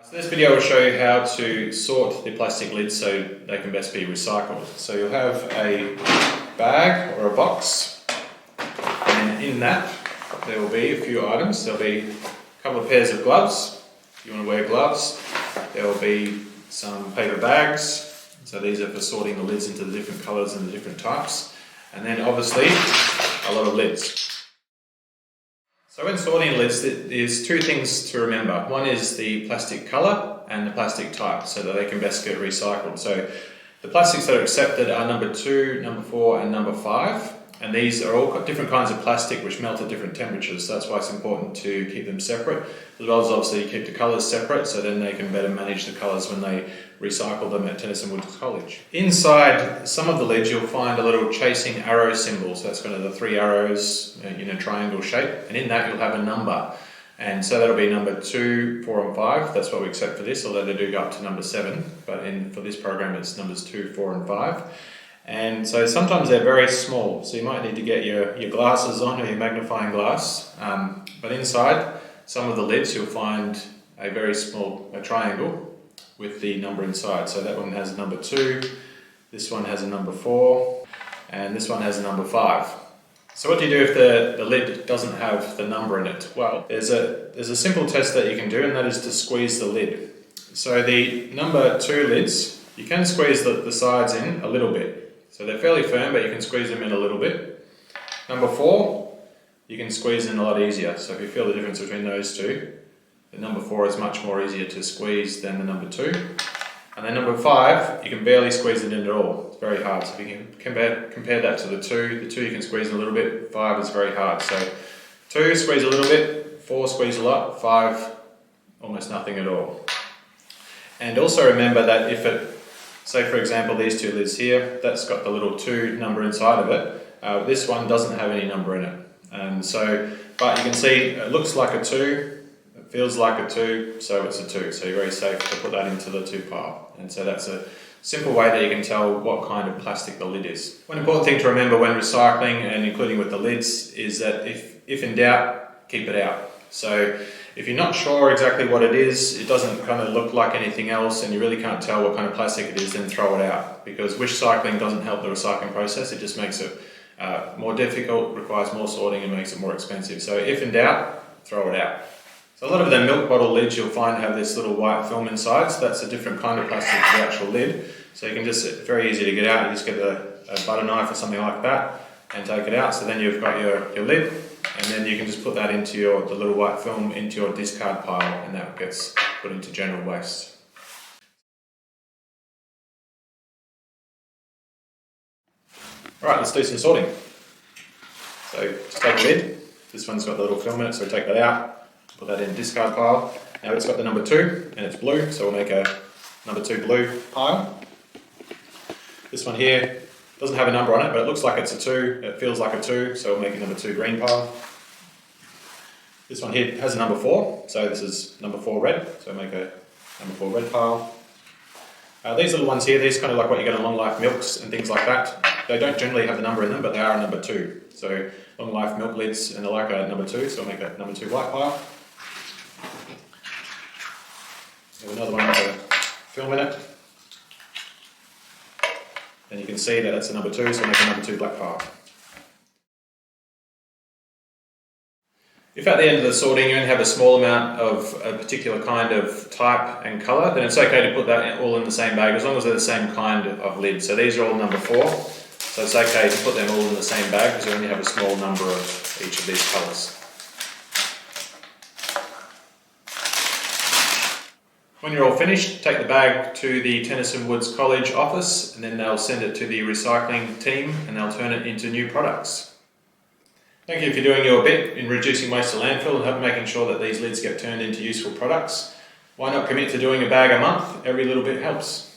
So this video will show you how to sort the plastic lids so they can best be recycled. So you'll have a bag or a box, and in that there will be a few items. There'll be a couple of pairs of gloves, if you want to wear gloves. There will be some paper bags, so these are for sorting the lids into the different colours and the different types. And then obviously a lot of lids. So when sorting lids, there's two things to remember. One is the plastic colour and the plastic type, so that they can best get recycled. So the plastics that are accepted are number 2, number 4 and number 5. And these are all different kinds of plastic which melt at different temperatures, so that's why it's important to keep them separate, as well as obviously keep the colours separate, so then they can better manage the colours when they recycle them at Tennyson Woods College. Inside some of the lids you'll find a little chasing arrow symbol, so that's kind of the 3 arrows in a triangle shape, and in that you'll have a number. And so that'll be number 2, 4 and 5, that's what we accept for this, although they do go up to number 7, but for this program it's numbers 2, 4 and 5. And so sometimes they're very small, so you might need to get your glasses on or your magnifying glass. But inside some of the lids you'll find a very small triangle with the number inside. So that one has a number 2, this one has a number 4, and this one has a number 5. So what do you do if the lid doesn't have the number in it? Well, there's a simple test that you can do, and that is to squeeze the lid. So the number 2 lids, you can squeeze the sides in a little bit. So they're fairly firm, but you can squeeze them in a little bit. Number 4, you can squeeze in a lot easier. So if you feel the difference between those two, the number 4 is much more easier to squeeze than the number 2. And then number 5, you can barely squeeze it in at all. It's very hard. So if you can compare that to the 2 you can squeeze a little bit, 5 is very hard. So 2, squeeze a little bit, 4, squeeze a lot, 5, almost nothing at all. And also remember that if say for example these 2 lids here, that's got the little 2 number inside of it. This one doesn't have any number in it. But you can see it looks like a 2, it feels like a 2, so it's a 2. So you're very safe to put that into the 2 pile. And so that's a simple way that you can tell what kind of plastic the lid is. One important thing to remember when recycling, and including with the lids, is that if in doubt, keep it out. So if you're not sure exactly what it is, it doesn't kind of look like anything else, and you really can't tell what kind of plastic it is, then throw it out. Because wish cycling doesn't help the recycling process, it just makes it more difficult, requires more sorting and makes it more expensive. So if in doubt, throw it out. So a lot of the milk bottle lids you'll find have this little white film inside, so that's a different kind of plastic to the actual lid. So you can just, it's very easy to get out, you just get a butter knife or something like that and take it out. So then you've got your lid, and then you can just put that into the little white film into your discard pile, and that gets put into general waste. Alright, let's do some sorting. So just take a lid, this one's got the little film in it, so take that out, put that in the discard pile. Now it's got the number 2 and it's blue, so we'll make a number 2 blue pile. This one here doesn't have a number on it, but it looks like it's a 2, it feels like a 2, so we'll make a number 2 green pile. This one here has a number 4, so this is number 4 red, so we'll make a number 4 red pile. These little ones here, these are kind of like what you get in long life milks and things like that. They don't generally have a number in them, but they are a number 2. So long life milk lids, and they're like a number 2, so we'll make a number 2 white pile. We have another one with a film in it. And you can see that that's a number 2, so we'll make a number 2 black pile. If at the end of the sorting you only have a small amount of a particular kind of type and colour, then it's okay to put that all in the same bag, as long as they're the same kind of lid. So these are all number 4, so it's okay to put them all in the same bag because you only have a small number of each of these colours. When you're all finished, take the bag to the Tennyson Woods College office, and then they'll send it to the recycling team and they'll turn it into new products. Thank you for doing your bit in reducing waste to landfill and making sure that these lids get turned into useful products. Why not commit to doing a bag a month? Every little bit helps.